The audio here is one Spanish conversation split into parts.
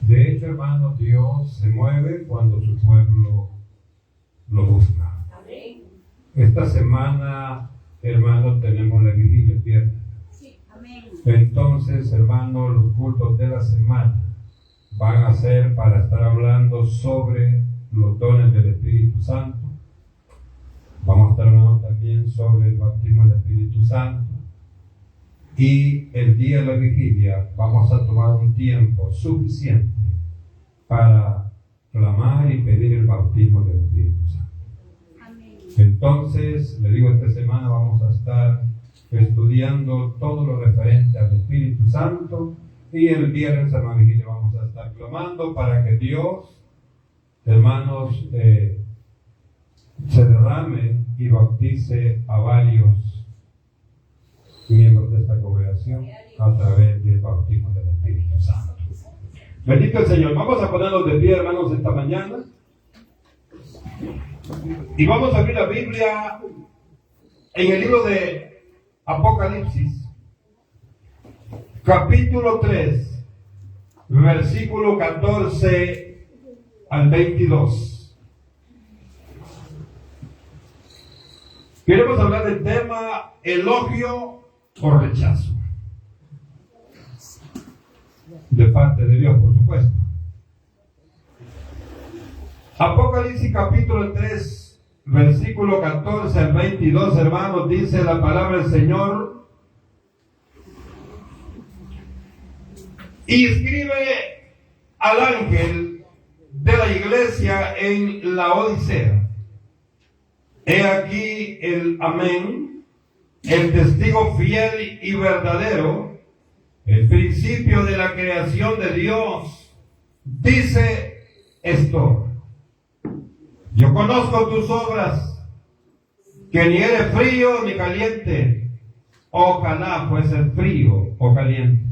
De hecho, hermano, Dios se mueve cuando su pueblo lo busca. Amén. Esta semana, hermano, tenemos la vigilia viernes. Sí, amén. Entonces, hermano, los cultos de la semana van a ser para estar hablando sobre los dones del Espíritu Santo. Vamos a estar hablando también sobre el bautismo del Espíritu Santo. Y el día de la vigilia vamos a tomar un tiempo suficiente para clamar y pedir el bautismo del Espíritu Santo. Amén. Entonces, le digo, esta semana vamos a estar estudiando todo lo referente al Espíritu Santo, y el viernes en la vigilia vamos a estar clamando para que Dios, hermanos, se derrame y bautice a varios miembros de esta congregación a través del bautismo del Espíritu Santo. Bendito el Señor. Vamos a ponernos de pie, hermanos, esta mañana, y vamos a abrir la Biblia en el libro de Apocalipsis, capítulo 3, versículo 14 al 22. Queremos hablar del tema elogio o rechazo. De parte de Dios, por supuesto. Apocalipsis capítulo 3, versículo 14 al 22, hermanos, dice la palabra del Señor. Y escribe al ángel de la iglesia en la Odisea. He aquí el amén, el testigo fiel y verdadero, el principio de la creación de Dios. Dice esto: yo conozco tus obras, que ni eres frío ni caliente. Ojalá fuese frío o caliente.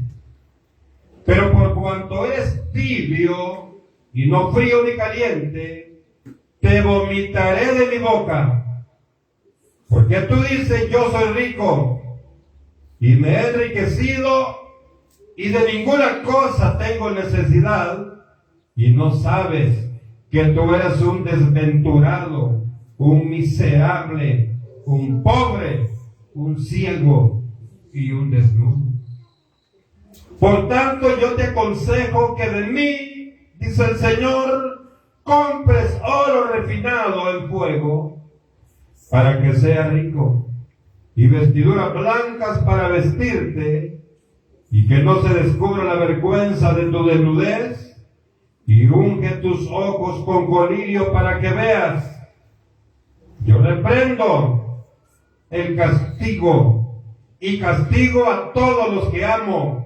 Pero por cuanto eres tibio y no frío ni caliente, te vomitaré de mi boca. Porque tú dices, yo soy rico y me he enriquecido y de ninguna cosa tengo necesidad, y no sabes que tú eres un desventurado, un miserable, un pobre, un ciego y un desnudo. Por tanto, yo te aconsejo que de mí, dice el Señor, compres oro refinado en fuego, para que seas rico, y vestiduras blancas para vestirte, y que no se descubra la vergüenza de tu desnudez, y unge tus ojos con colirio para que veas. Yo reprendo el castigo, y castigo a todos los que amo.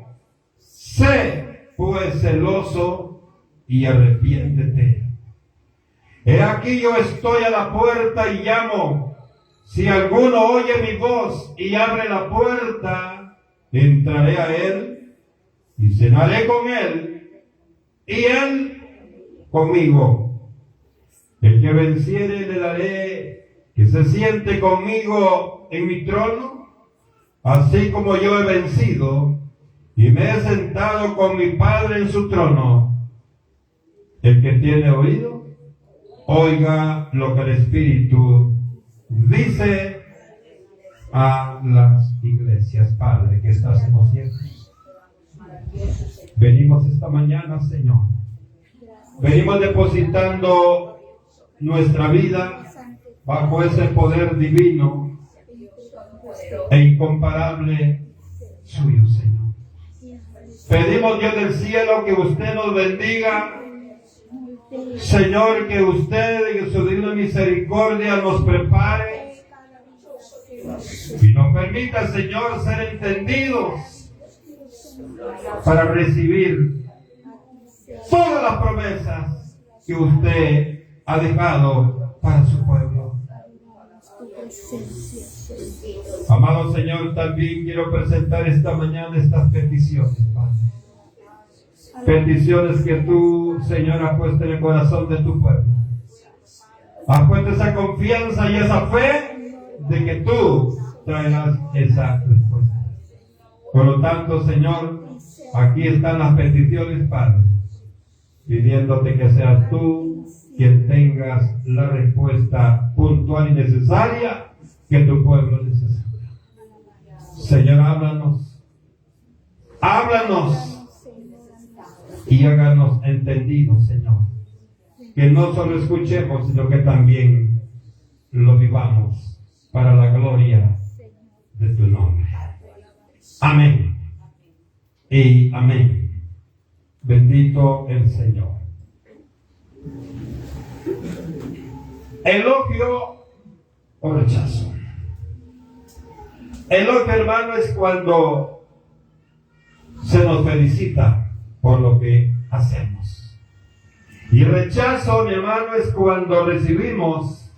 Sé pues celoso y arrepiéntete. He aquí yo estoy a la puerta y llamo. Si alguno oye mi voz y abre la puerta, entraré a él y cenaré con él y él conmigo. El que venciere le daré que se siente conmigo en mi trono, así como yo he vencido y me he sentado con mi Padre en su trono. El que tiene oído, oiga lo que el Espíritu dice a las iglesias. Padre, que estás en los cielos, venimos esta mañana, Señor. Venimos depositando nuestra vida bajo ese poder divino e incomparable suyo, Señor. Pedimos, Dios del cielo, que usted nos bendiga, Señor, que usted en su divina misericordia nos prepare y nos permita, Señor, ser entendidos para recibir todas las promesas que usted ha dejado para su pueblo. Amado Señor, también quiero presentar esta mañana estas peticiones, Padre. Peticiones que tú, Señor, has puesto en el corazón de tu pueblo. Has puesto esa confianza y esa fe de que tú traerás esa respuesta. Por lo tanto, Señor, aquí están las peticiones, Padre. pidiéndote que seas tú quien tengas la respuesta puntual y necesaria que tu pueblo necesita. Señor, háblanos. Háblanos y háganos entendidos, Señor. Que no solo escuchemos, sino que también lo vivamos para la gloria de tu nombre. Amén. Y amén. Bendito el Señor. Elogio o rechazo. Elogio, hermano, es cuando se nos felicita por lo que hacemos. Y rechazo, mi hermano, es cuando recibimos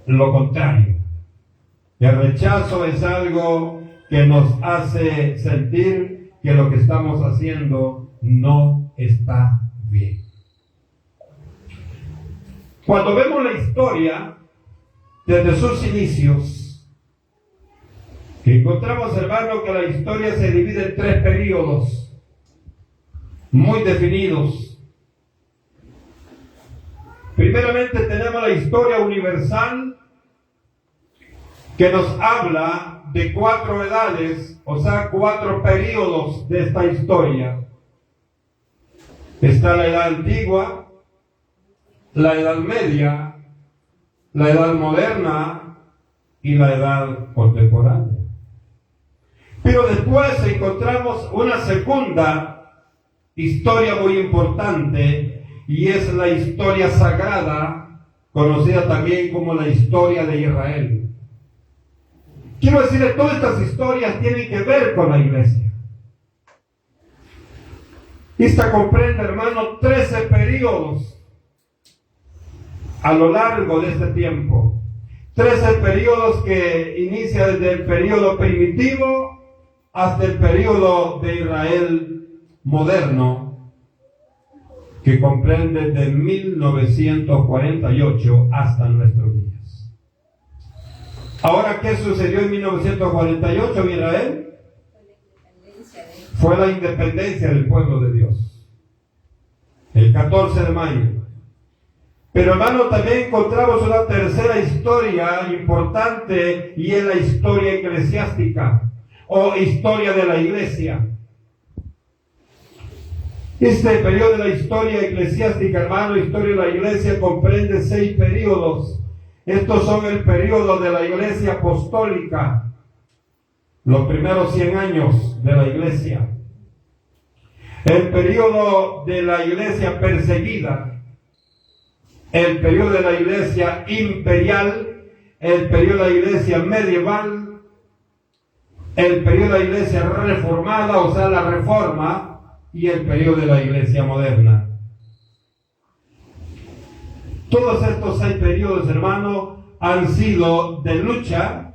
lo contrario. El rechazo es algo que nos hace sentir que lo que estamos haciendo no está bien. Cuando vemos la historia desde sus inicios, encontramos, hermano, que la historia se divide en 3 periodos muy definidos. Primeramente tenemos la historia universal, que nos habla de 4 edades, o sea, 4 periodos de esta historia. Está la edad antigua, la edad media, la edad moderna y la edad contemporánea. Pero después encontramos una segunda historia muy importante, y es la historia sagrada, conocida también como la historia de Israel. Quiero decirle, todas estas historias tienen que ver con la iglesia. Esta comprende, hermano, 13 periodos a lo largo de este tiempo. 13 periodos que inicia desde el periodo primitivo hasta el periodo de Israel moderno, que comprende de 1948 hasta nuestros días. Ahora, ¿qué sucedió en 1948 en Israel? Fue la independencia del pueblo de Dios, el 14 de mayo. Pero, hermano, también encontramos una tercera historia importante, y es la historia eclesiástica o historia de la iglesia. Este periodo de la historia eclesiástica, hermano, historia de la iglesia, comprende 6 periodos. Estos son el periodo de la iglesia apostólica, los primeros 100 años de la iglesia. El periodo de la iglesia perseguida, el periodo de la iglesia imperial, el periodo de la iglesia medieval, el periodo de la iglesia reformada, o sea, la reforma, y el periodo de la iglesia moderna. Todos estos 6 periodos, hermano, han sido de lucha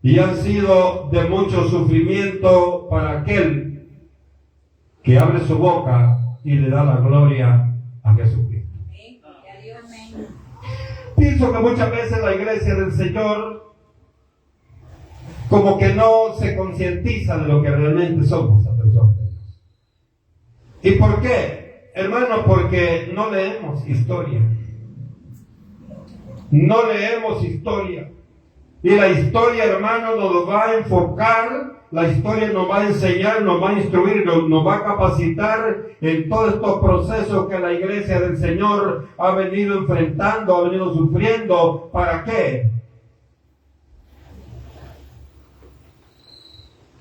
y han sido de mucho sufrimiento para aquel que abre su boca y le da la gloria a Jesucristo. Pienso que muchas veces la iglesia del Señor como que no se concientiza de lo que realmente somos a nosotros. ¿Y por qué? Hermano, porque no leemos historia. No leemos historia. Y la historia, hermano, nos va a enfocar, la historia nos va a enseñar, nos va a instruir, nos va a capacitar en todos estos procesos que la iglesia del Señor ha venido enfrentando, ha venido sufriendo. ¿Para qué?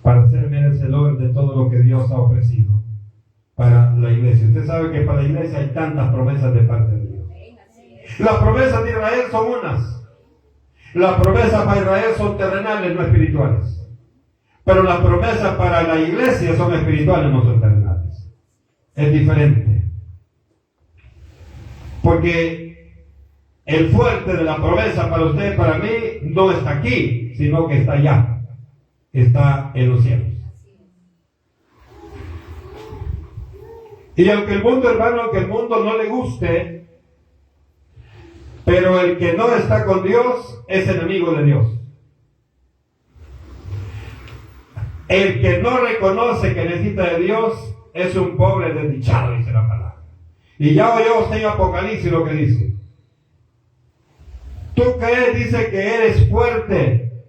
Para ser merecedor de todo lo que Dios ha ofrecido para la iglesia. Usted sabe que para la iglesia hay tantas promesas de parte de Dios. Las promesas de Israel son unas. Las promesas para Israel son terrenales, no espirituales. Pero las promesas para la iglesia son espirituales, no son terrenales. Es diferente. Porque el fuerte de la promesa para usted y para mí no está aquí, sino que está allá. Está en los cielos. Y aunque el mundo, hermano, aunque el mundo no le guste, pero el que no está con Dios es enemigo de Dios. El que no reconoce que necesita de Dios es un pobre desdichado, dice la palabra. Y ya oyó usted en Apocalipsis lo que dice. Tú crees, dice, que eres fuerte.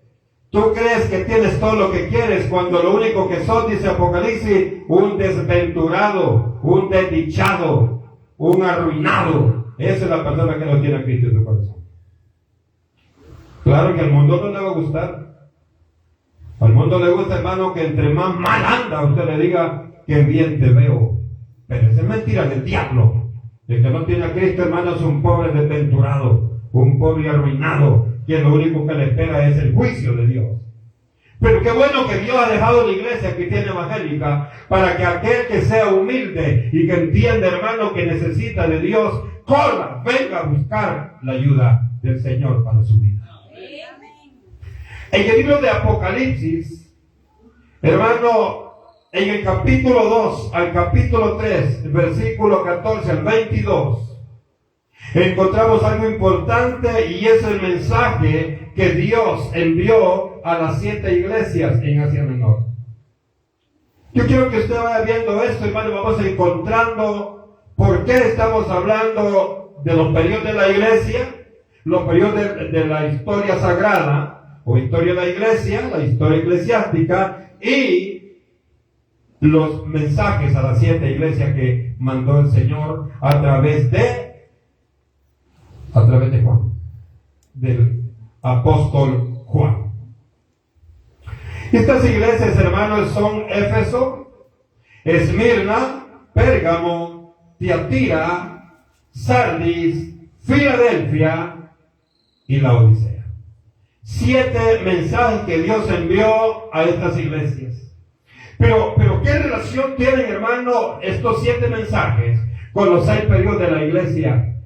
Tú crees que tienes todo lo que quieres, cuando lo único que sos, dice Apocalipsis, un desventurado, un desdichado, un arruinado. Esa es la persona que no tiene a Cristo en su corazón. Claro que al mundo no le va a gustar. Al mundo le gusta, hermano, que entre más mal anda, usted le diga que bien te veo. Pero esa es mentira del diablo. El que no tiene a Cristo, hermano, es un pobre desventurado, un pobre arruinado, que lo único que le espera es el juicio de Dios. Pero qué bueno que Dios ha dejado la iglesia cristiana evangélica para que aquel que sea humilde y que entienda, hermano, que necesita de Dios, corra, venga a buscar la ayuda del Señor para su vida. En el libro de Apocalipsis, hermano, en el capítulo 2 al capítulo 3, versículo 14 al 22, encontramos algo importante y es el mensaje que Dios envió a las 7 iglesias en Asia Menor. Yo quiero que usted vaya viendo esto, hermano, vamos encontrando por qué estamos hablando de los periodos de la iglesia, los periodos de la historia sagrada, o historia de la iglesia, la historia eclesiástica, y los mensajes a las 7 iglesias que mandó el Señor a través de Juan, del apóstol Juan. Estas iglesias, hermanos, son Éfeso, Esmirna, Pérgamo, Tiatira, Sardis, Filadelfia y la Odisea. 7 mensajes que Dios envió a estas iglesias. Pero ¿qué relación tienen, hermano, estos 7 mensajes con los 6 periodos de la iglesia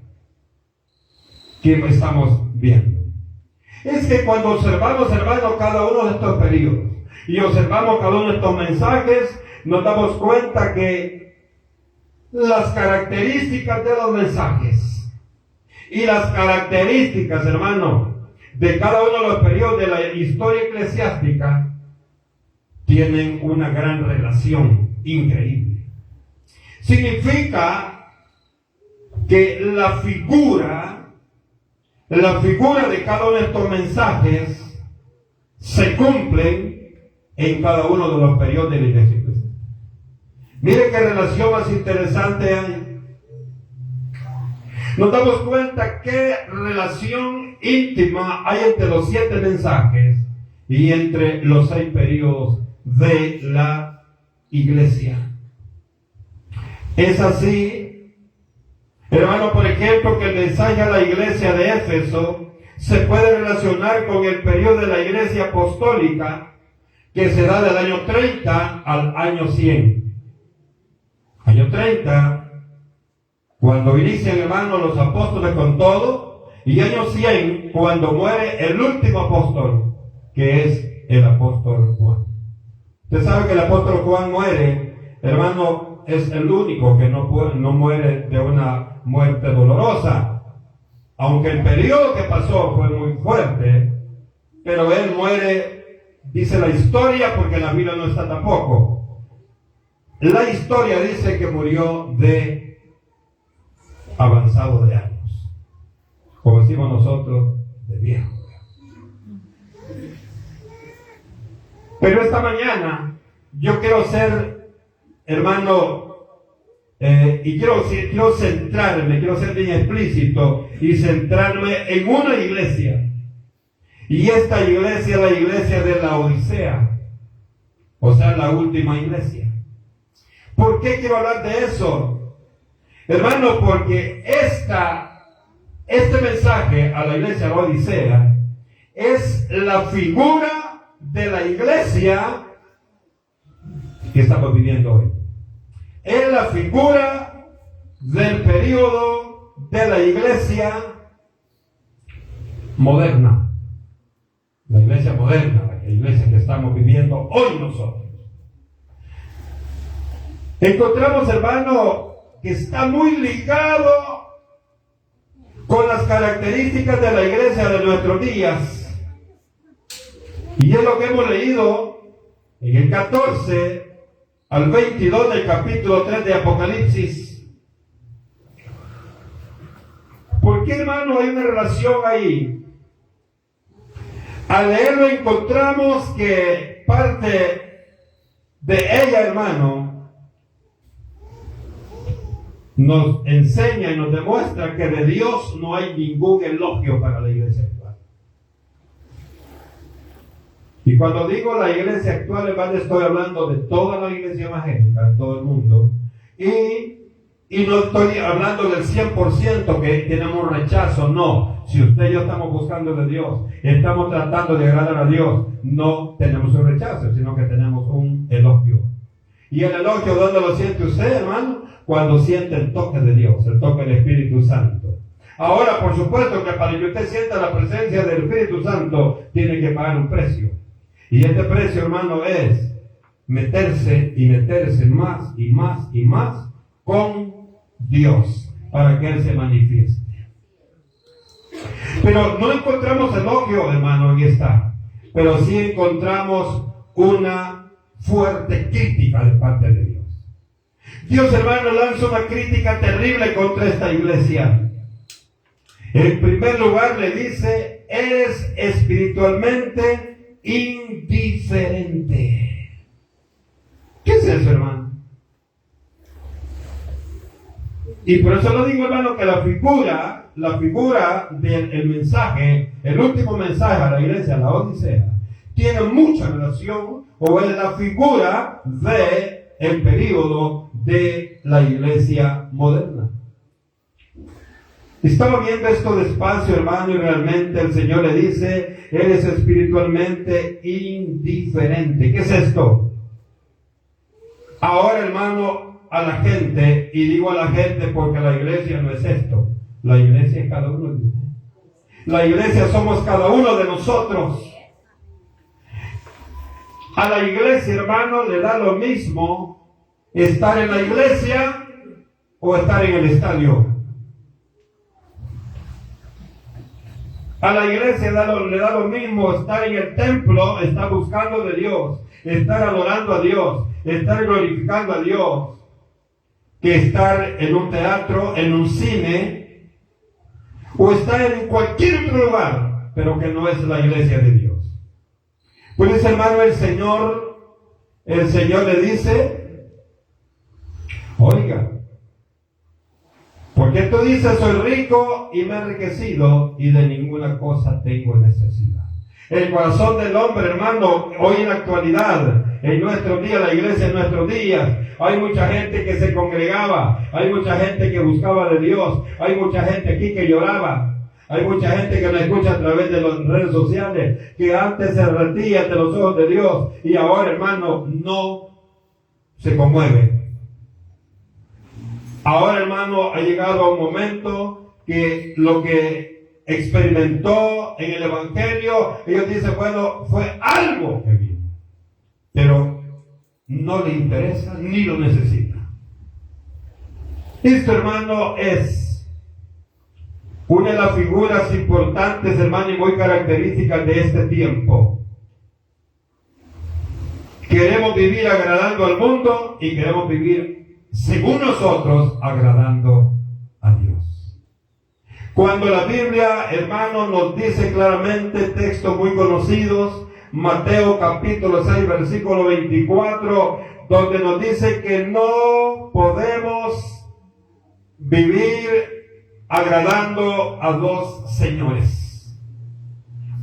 que estamos viendo? Es que cuando observamos, hermano, cada uno de estos periodos y observamos cada uno de estos mensajes, nos damos cuenta que las características de los mensajes y las características, hermano, de cada uno de los periodos de la historia eclesiástica tienen una gran relación increíble. Significa que la figura de cada uno de estos mensajes se cumplen en cada uno de los periodos de la iglesia eclesiástica. Mire qué relación más interesante hay. Nos damos cuenta qué relación íntima hay entre los 7 mensajes y entre los 6 periodos de la iglesia. Es así, hermano, por ejemplo, que el mensaje a la iglesia de Éfeso se puede relacionar con el periodo de la iglesia apostólica que se da del año 30 al año 100. Año 30, cuando inician, hermanos, los apóstoles con todo, y año 100, cuando muere el último apóstol, que es el apóstol Juan. Usted sabe que el apóstol Juan muere, hermano, es el único que no muere de una muerte dolorosa. Aunque el periodo que pasó fue muy fuerte, pero él muere, dice la historia, porque en la Biblia no está tampoco. La historia dice que murió de avanzado de años, como decimos nosotros, de viejo. Pero esta mañana yo quiero ser, hermano, y quiero centrarme, quiero ser bien explícito y centrarme en una iglesia. Y esta iglesia es la iglesia de la Odisea, o sea, la última iglesia. ¿Por qué quiero hablar de eso? Hermano, porque este mensaje a la iglesia de la Odisea es la figura de la iglesia que estamos viviendo hoy. Es la figura del periodo de la iglesia moderna. La iglesia moderna, la iglesia que estamos viviendo hoy nosotros. Encontramos, hermano, que está muy ligado con las características de la iglesia de nuestros días. Y es lo que hemos leído en el 14 al 22 del capítulo 3 de Apocalipsis. ¿Por qué, hermano, hay una relación ahí? Al leerlo encontramos que parte de ella, hermano, nos enseña y nos demuestra que de Dios no hay ningún elogio para la iglesia actual. Y cuando digo la iglesia actual, hermano, estoy hablando de toda la iglesia evangélica, de todo el mundo. Y no estoy hablando del 100% que tenemos rechazo, no. Si usted y yo estamos buscando de Dios, estamos tratando de agradar a Dios, no tenemos un rechazo, sino que tenemos un elogio. ¿Y el elogio dónde lo siente usted, hermano? Cuando siente el toque de Dios, el toque del Espíritu Santo. Ahora, por supuesto que para que usted sienta la presencia del Espíritu Santo, tiene que pagar un precio. Y este precio, hermano, es meterse y meterse más y más y más con Dios, para que Él se manifieste. Pero no encontramos elogio, hermano, en esta, pero sí encontramos una fuerte crítica de parte de Dios. Dios, hermano, lanza una crítica terrible contra esta iglesia. En primer lugar le dice, eres espiritualmente indiferente. ¿Qué es eso, hermano? Y por eso lo digo, hermano, que la figura del mensaje, el último mensaje a la iglesia, la Odisea, tiene mucha relación, o es la figura del período de la iglesia moderna. Estaba viendo esto despacio, hermano, y realmente el Señor le dice, eres espiritualmente indiferente. ¿Qué es esto? Ahora, hermano, a la gente, y digo a la gente porque la iglesia no es esto, la iglesia es cada uno de ustedes. La iglesia somos cada uno de nosotros. A la iglesia, hermano, le da lo mismo estar en la iglesia o estar en el estadio. A la iglesia le da lo mismo estar en el templo, estar buscando de Dios, estar adorando a Dios, estar glorificando a Dios, que estar en un teatro, en un cine, o estar en cualquier otro lugar, pero que no es la iglesia de Dios. Pues, hermano, el Señor le dice, oiga, porque tú dices, soy rico y me he enriquecido y de ninguna cosa tengo necesidad. El corazón del hombre, hermano, hoy en la actualidad, en nuestros días, la iglesia en nuestros días, hay mucha gente que se congregaba, hay mucha gente que buscaba de Dios, hay mucha gente aquí que lloraba, hay mucha gente que nos escucha a través de las redes sociales, que antes se rendía ante los ojos de Dios y ahora, hermano, no se conmueve. Ahora, hermano, ha llegado a un momento que lo que experimentó en el Evangelio, ellos dicen, bueno, fue algo que vino, pero no le interesa ni lo necesita. Esto, hermano, es una de las figuras importantes, hermano, y muy características de este tiempo. Queremos vivir agradando al mundo y queremos vivir, según nosotros, agradando a Dios. Cuando la Biblia, hermano, nos dice claramente, textos muy conocidos, Mateo capítulo 6, versículo 24, donde nos dice que no podemos vivir agradando a dos señores,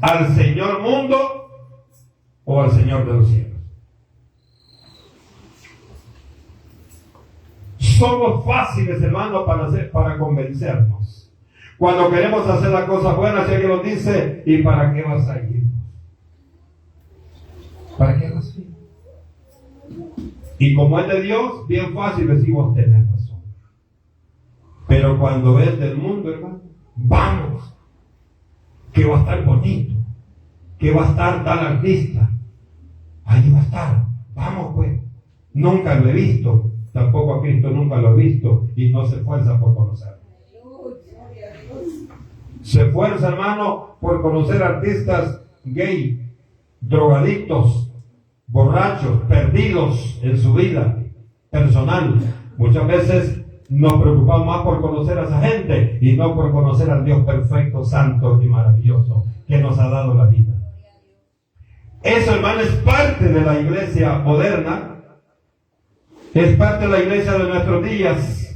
al Señor mundo o al Señor de los cielos. Somos fáciles, hermano, para convencernos. Cuando queremos hacer las cosas buenas, si alguien nos dice, ¿y para qué vas a ir? ¿Para qué vas a ir? Y como es de Dios, bien fácil decimos, tenés razón. Pero cuando es del mundo, hermano, vamos, que va a estar bonito, que va a estar tal artista, ahí va a estar, vamos pues. Nunca lo he visto, tampoco a Cristo nunca lo he visto, y no se esfuerza por conocerlo. Se esfuerza, hermano, por conocer artistas gay, drogadictos, borrachos, perdidos en su vida. personal. Muchas veces nos preocupamos más por conocer a esa gente y no por conocer al Dios perfecto, santo y maravilloso que nos ha dado la vida. Eso, hermano, es parte de la iglesia moderna, es parte de la iglesia de nuestros días.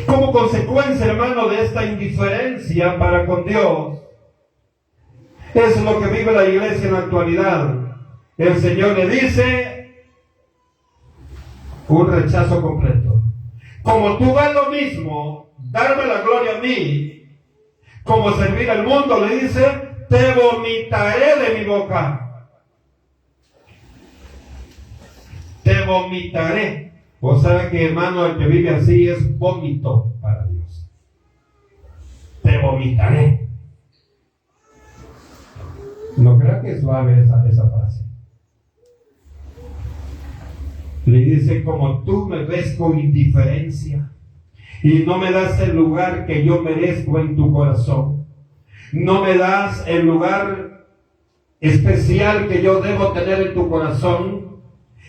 Como consecuencia, hermano, de esta indiferencia para con Dios, es lo que vive la iglesia en la actualidad. El Señor le dice un rechazo completo. Como tú ves lo mismo, darme la gloria a mí, como servir al mundo, le dice, te vomitaré de mi boca. Te vomitaré. O sea que, hermano, el que vive así es vómito para Dios. Te vomitaré. No crea que es suave esa frase. Le dice, como tú me ves con indiferencia y no me das el lugar que yo merezco en tu corazón, no me das el lugar especial que yo debo tener en tu corazón,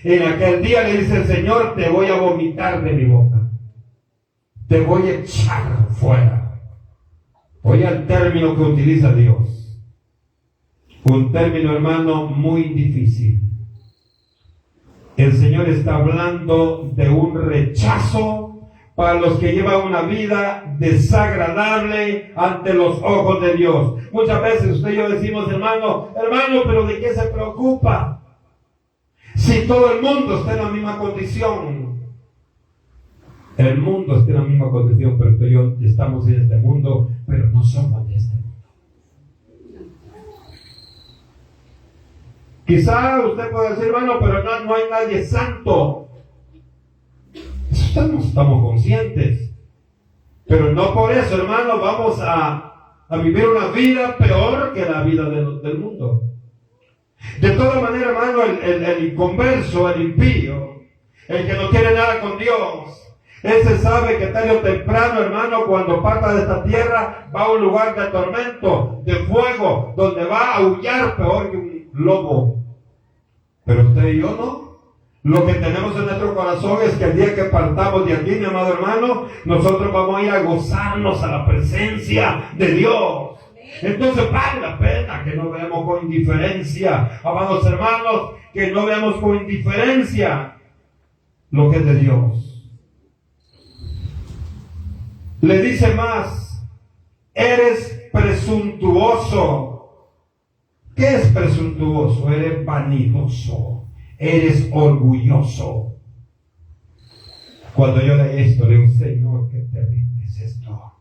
en aquel día le dice el Señor, te voy a vomitar de mi boca, te voy a echar fuera. Oye el término que utiliza Dios, un término, hermano, muy difícil. El Señor está hablando de un rechazo para los que llevan una vida desagradable ante los ojos de Dios. Muchas veces usted y yo decimos, hermano, pero ¿de qué se preocupa? Si todo el mundo está en la misma condición. El mundo está en la misma condición, pero usted y yo estamos en este mundo, pero no somos de este mundo. Quizá usted puede decir, bueno, pero no hay nadie santo. Estamos conscientes. Pero no por eso, hermano, vamos a vivir una vida peor que la vida del mundo. De todas maneras, hermano, el inconverso, el impío, el que no quiere nada con Dios, ese sabe que tarde o temprano, hermano, cuando parta de esta tierra, va a un lugar de tormento, de fuego, donde va a aullar peor que un lobo. Pero usted y yo no. Lo que tenemos en nuestro corazón es que el día que partamos de aquí, mi amado hermano, nosotros vamos a ir a gozarnos a la presencia de Dios. Entonces vale la pena que no veamos con indiferencia, amados hermanos, que no veamos con indiferencia lo que es de Dios. Le dice más, eres presuntuoso. ¿Qué es presuntuoso? Eres vanidoso, eres orgulloso. Cuando yo leí esto, le digo, Señor, qué terrible es esto.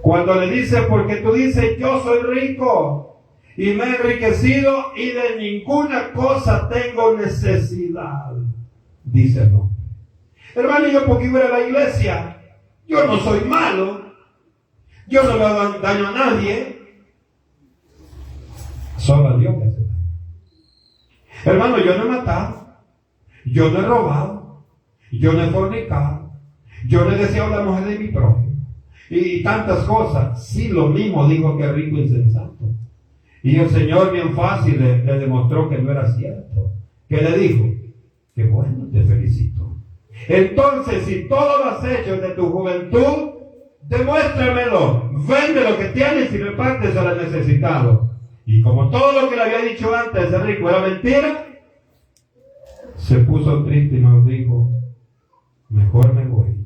Cuando le dice, porque tú dices, yo soy rico y me he enriquecido y de ninguna cosa tengo necesidad, dice el hombre. Hermano, yo porque iba a la iglesia, yo no soy malo, yo no le hago daño a nadie, solo a Dios que hace daño. Hermano, yo no he matado, yo no he robado, yo no he fornicado, yo no he deseado la mujer de mi prójimo. Y tantas cosas. Sí, lo mismo dijo que rico e insensato. Y el Señor bien fácil le demostró que no era cierto. ¿Qué le dijo? Que bueno, te felicito. Entonces, si todo lo has hecho desde tu juventud, demuéstramelo. Vende lo que tienes y repártese al necesitado. Y como todo lo que le había dicho antes de rico era mentira, se puso triste y nos dijo, mejor me voy.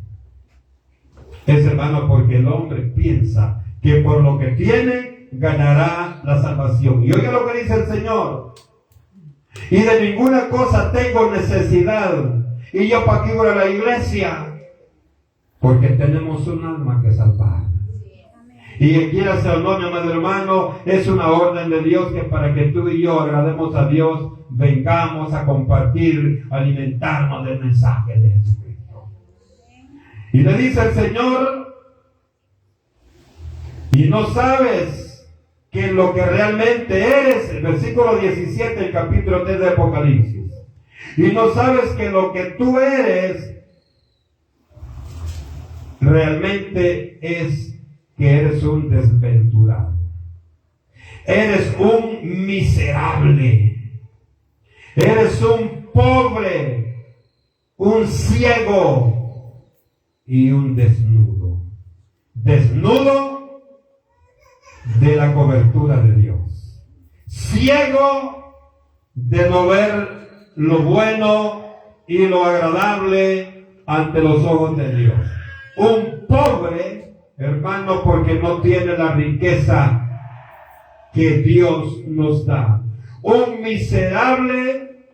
Es, hermano, porque el hombre piensa que por lo que tiene ganará la salvación. Y oiga lo que dice el Señor. Y de ninguna cosa tengo necesidad. Y yo para qué voy a la iglesia. Porque tenemos un alma que salvar. Y quiera sea o no, mi amado hermano, es una orden de Dios que para que tú y yo agrademos a Dios, vengamos a compartir, alimentarnos del mensaje de Jesucristo. Y le dice el Señor, y no sabes que lo que realmente eres, el versículo 17 del capítulo 3 de Apocalipsis, y no sabes que lo que tú eres realmente es que eres un desventurado, eres un miserable, eres un pobre, un ciego y un desnudo. Desnudo de la cobertura de Dios. Ciego de no ver lo bueno y lo agradable ante los ojos de Dios. Un pobre, hermano, porque no tiene la riqueza que Dios nos da. Un miserable,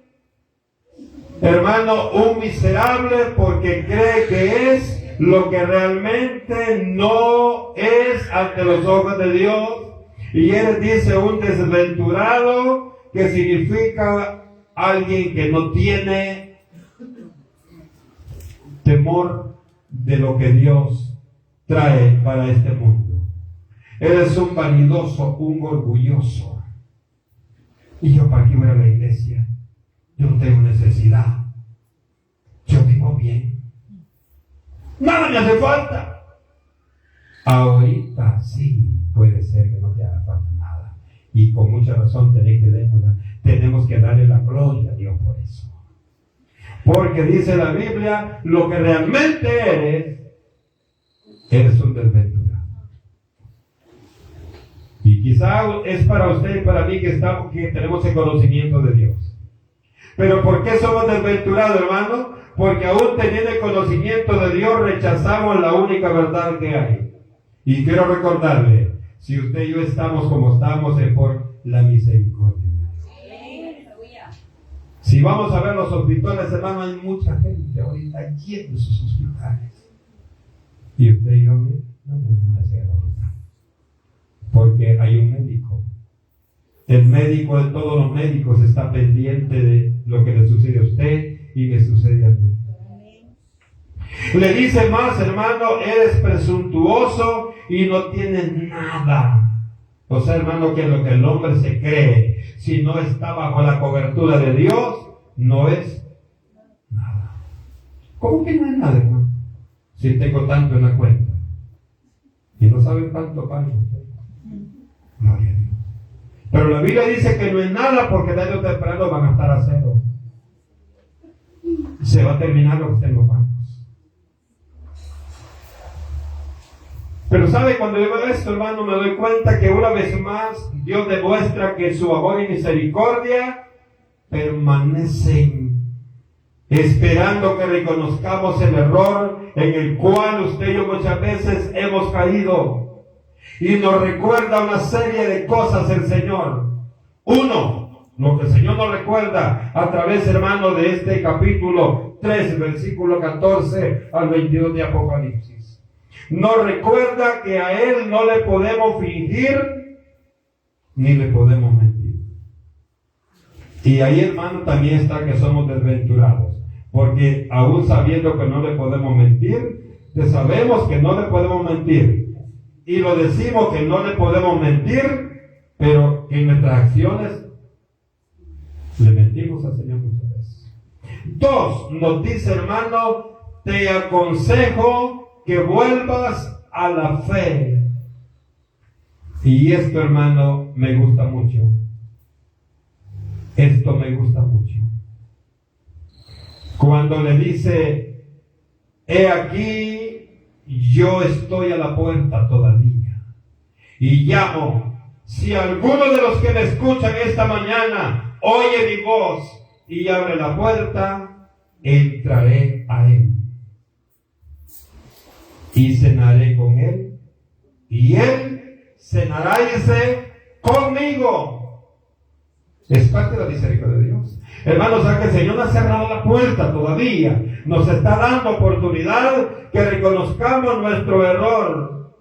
hermano, un miserable porque cree que es lo que realmente no es ante los ojos de Dios. Y él dice un desventurado, que significa alguien que no tiene temor de lo que Dios trae para este mundo. Él es un vanidoso, un orgulloso. Y yo, ¿para qué voy a la iglesia? Yo no tengo necesidad. Yo vivo bien. Nada me hace falta. Ahorita sí puede ser que no te haga falta nada. Y con mucha razón tenemos que darle la gloria a Dios por eso. Porque dice la Biblia, lo que realmente eres un desventurado. Y quizá es para usted y para mí que tenemos el conocimiento de Dios. Pero ¿por qué somos desventurados, hermano? Porque aún teniendo el conocimiento de Dios, rechazamos la única verdad que hay. Y quiero recordarle, si usted y yo estamos como estamos, es por la misericordia de Dios. Si vamos a ver los hospitales, hermano, hay mucha gente ahorita llena de sus hospitales. Y usted y yo, no se al hospital. Porque hay un médico. El médico de todos los médicos está pendiente de lo que le sucede a usted y me sucede a mí. Le dice más, hermano, eres presuntuoso y no tienes nada. O sea, hermano, que lo que el hombre se cree, si no está bajo la cobertura de Dios, no es nada. ¿Cómo que no es nada, hermano? Si tengo tanto en la cuenta. Y no saben cuánto pago. Gloria a Dios. Pero la Biblia dice que no es nada porque tarde o temprano van a estar a cero. Se va a terminar lo que estén los bancos. Pero sabe, cuando yo veo esto, hermano, me doy cuenta que una vez más Dios demuestra que su amor y misericordia permanecen, esperando que reconozcamos el error en el cual usted y yo muchas veces hemos caído. Y nos recuerda una serie de cosas el Señor. Uno, lo que el Señor nos recuerda a través, hermano, de este capítulo 3, versículo 14 al 22 de Apocalipsis. Nos recuerda que a Él no le podemos fingir ni le podemos mentir. Y ahí, hermano, también está que somos desventurados. Porque aún sabiendo que no le podemos mentir, sabemos que no le podemos mentir. Y lo decimos que no le podemos mentir, pero en nuestras acciones le mentimos al Señor muchas veces. 2, nos dice, hermano, te aconsejo que vuelvas a la fe. Y esto, hermano, me gusta mucho. Esto me gusta mucho. Cuando le dice, he aquí, yo estoy a la puerta todavía y llamo. Si alguno de los que me escuchan esta mañana oye mi voz y abre la puerta, entraré a él y cenaré con él y él cenará, dice, conmigo. Es parte de la misericordia de Dios. Hermanos, que el Señor no ha cerrado la puerta todavía. Nos está dando oportunidad que reconozcamos nuestro error.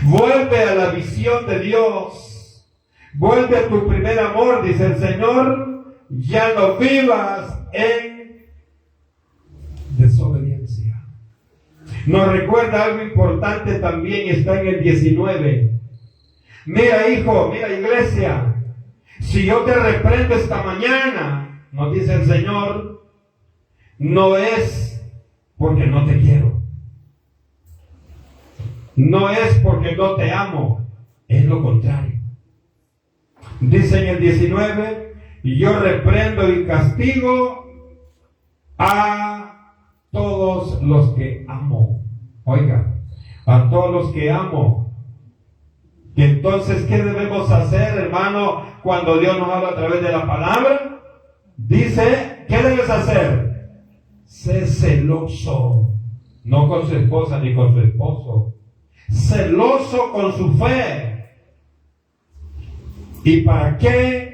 Vuelve a la visión de Dios. Vuelve a tu primer amor, dice el Señor. Ya no vivas en desobediencia. Nos recuerda algo importante también, está en el 19. Mira, hijo, mira, iglesia. Si yo te reprendo esta mañana, nos dice el Señor, no es porque no te quiero. No es porque no te amo. Es lo contrario. Dice en el 19, y yo reprendo y castigo a todos los que amo. Oiga, a todos los que amo. Y entonces, ¿qué debemos hacer, hermano, cuando Dios nos habla a través de la palabra? Dice, ¿qué debes hacer? Sé celoso, no con su esposa ni con su esposo. Celoso con su fe. ¿Y para qué?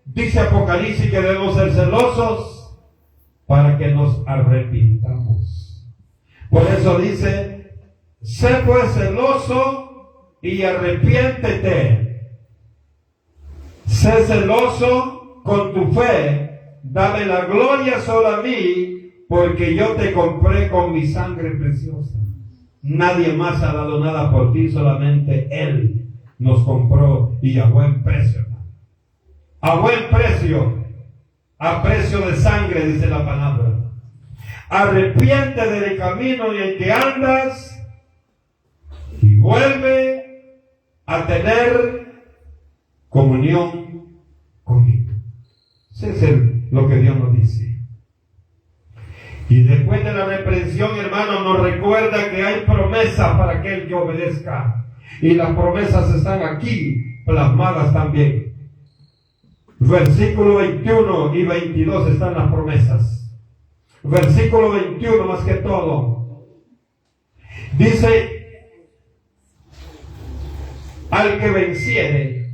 Dice Apocalipsis que debemos ser celosos, para que nos arrepintamos. Por eso dice, sé pues celoso y arrepiéntete. Sé celoso con tu fe, dame la gloria solo a mí, porque yo te compré con mi sangre preciosa. Nadie más ha dado nada por ti, solamente Él nos compró, y a buen precio, hermano. A buen precio, a precio de sangre, dice la palabra. Arrepiente del camino en el que andas y vuelve a tener comunión conmigo. Eso es lo que Dios nos dice. Y después de la reprensión, hermano, nos recuerda que hay promesas para aquel que obedezca. Y las promesas están aquí plasmadas también. Versículo 21 y 22 están las promesas. Versículo 21 más que todo. Dice, al que venciere,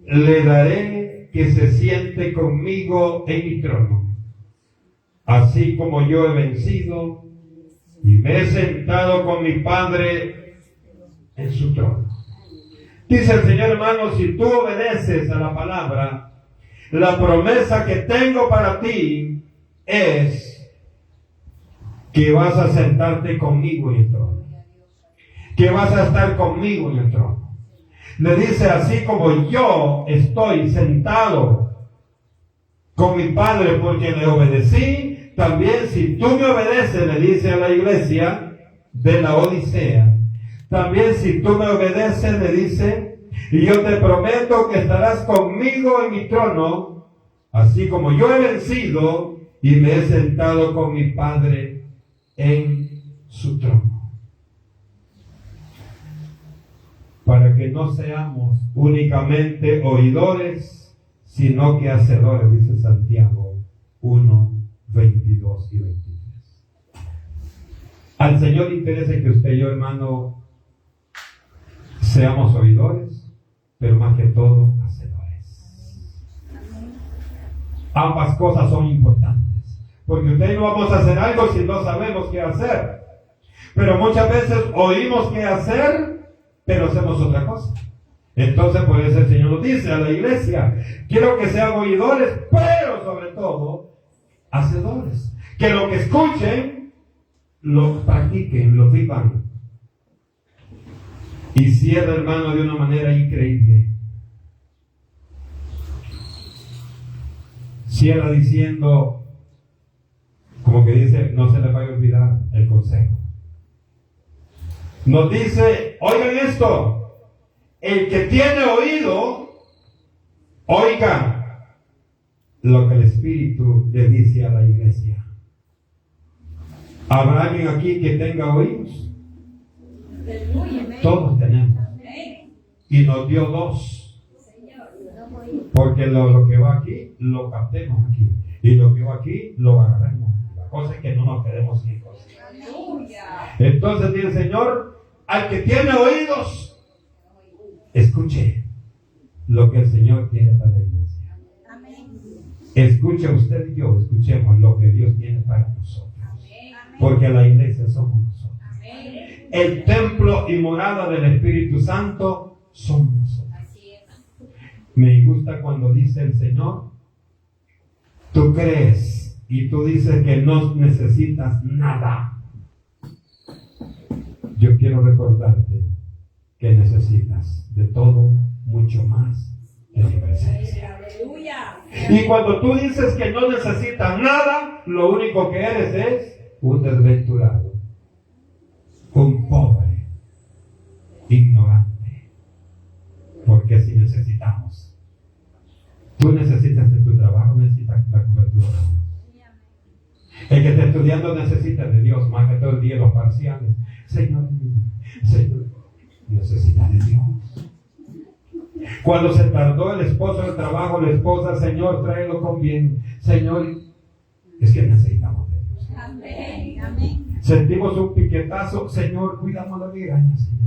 le daré que se siente conmigo en mi trono, así como yo he vencido y me he sentado con mi Padre en su trono. Dice el Señor, hermano, si tú obedeces a la palabra, la promesa que tengo para ti es que vas a sentarte conmigo en el trono, que vas a estar conmigo en el trono. Le dice, así como yo estoy sentado con mi Padre porque le obedecí, también si tú me obedeces, le dice a la iglesia de la Odisea, también si tú me obedeces, le dice, y yo te prometo que estarás conmigo en mi trono, así como yo he vencido y me he sentado con mi Padre en su trono. Para que no seamos únicamente oidores, sino que hacedores, dice Santiago 1, 22 y 23. Al Señor le interesa que usted y yo, hermano, seamos oidores, pero más que todo, hacedores. Ambas cosas son importantes, porque usted y yo vamos a hacer algo si no sabemos qué hacer. Pero muchas veces oímos qué hacer, pero hacemos otra cosa. Entonces, por eso el Señor nos dice a la iglesia, quiero que sean oidores, pero sobre todo, hacedores. Que lo que escuchen, lo practiquen, lo vivan. Y cierra, hermano, de una manera increíble. Cierra diciendo, como que dice, no se les vaya a olvidar el consejo. Nos dice, oigan esto, el que tiene oído, oiga lo que el Espíritu le dice a la iglesia. ¿Habrá alguien aquí que tenga oídos? Todos tenemos. Y nos dio dos. Porque lo que va aquí, lo captemos aquí. Y lo que va aquí, lo agarremos. La cosa es que no nos quedemos sin cosas. Entonces dice el Señor, al que tiene oídos, escuche lo que el Señor tiene para la iglesia. Escuche usted y yo, escuchemos lo que Dios tiene para nosotros. Porque la iglesia somos nosotros. El templo y morada del Espíritu Santo somos nosotros. Me gusta cuando dice el Señor, tú crees y tú dices que no necesitas nada. Yo quiero recordarte que necesitas de todo, mucho más de mi presencia. Y cuando tú dices que no necesitas nada, lo único que eres es un desventurado, un pobre, ignorante. Porque si necesitamos Tú necesitas de tu trabajo, necesitas la cobertura de Dios. El que está estudiando necesita de Dios, más que todo el día los parciales. Señor, Señor, necesita de Dios. Cuando se tardó el esposo en el trabajo, la esposa, Señor, tráelo con bien. Señor, es que necesitamos de Dios. Amén. Amén. Sentimos un piquetazo, Señor, cuidamos la migraña, Señor.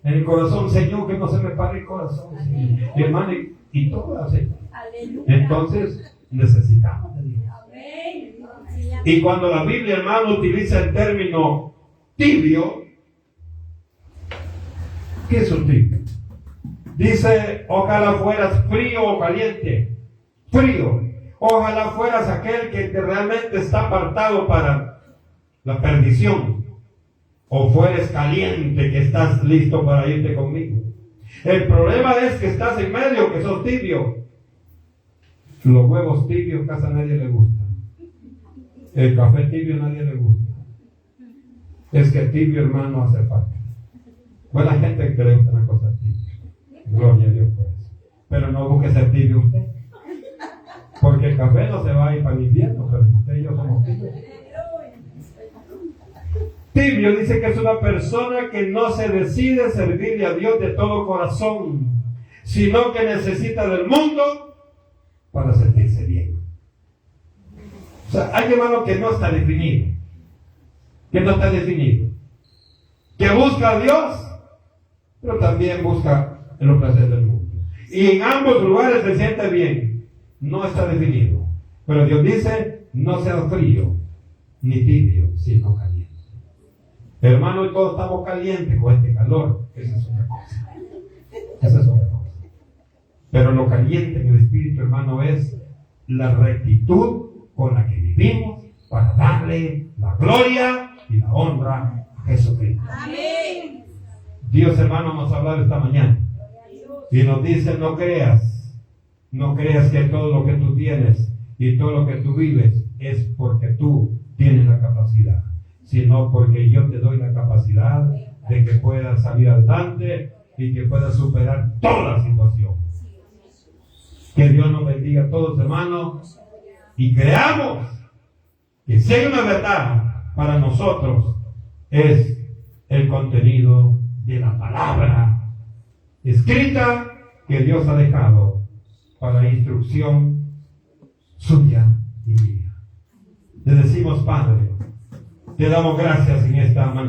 En el corazón, Señor, que no se me pare el corazón, Señor. Hermano, y todo, Señor. Aleluya. Entonces, necesitamos de Dios. Amén. Y cuando la Biblia, hermano, utiliza el término tibio, ¿qué es un tibio? Dice, ojalá fueras frío o caliente. Frío. Ojalá fueras aquel que realmente está apartado para la perdición. O fueres caliente, que estás listo para irte conmigo. El problema es que estás en medio, que sos tibio. Los huevos tibios casi a nadie le gustan. El café tibio a nadie le gusta. Es que tibio, hermano, hace falta. Buena gente que le gustan las cosas tibias. Gloria a Dios por eso. Pero no busque ser tibio usted. Porque el café no se va a ir para el infierno, pero usted y yo somos tibios. Tibio dice que es una persona que no se decide servirle a Dios de todo corazón, sino que necesita del mundo para sentirse bien. O sea, hay hermano que no está definido. Que no está definido. Que busca a Dios, pero también busca en los placeres del mundo. Y en ambos lugares se siente bien. No está definido. Pero Dios dice, no seas frío, ni tibio, sino caliente. Hermano, y todos estamos calientes con este calor. Esa es otra cosa. Esa es otra cosa. Pero lo caliente en el espíritu, hermano, es la rectitud con la que vivimos para darle la gloria y la honra a Jesucristo. Amén. Dios, hermano, nos ha hablado esta mañana y nos dice, no creas que todo lo que tú tienes y todo lo que tú vives es porque tú tienes la capacidad, sino porque yo te doy la capacidad de que puedas salir adelante y que puedas superar toda situación. Que Dios nos bendiga a todos, hermanos, y creamos que si hay una verdad para nosotros es el contenido de la palabra escrita que Dios ha dejado para instrucción suya y mía. Le decimos, Padre, te damos gracias en esta mañana.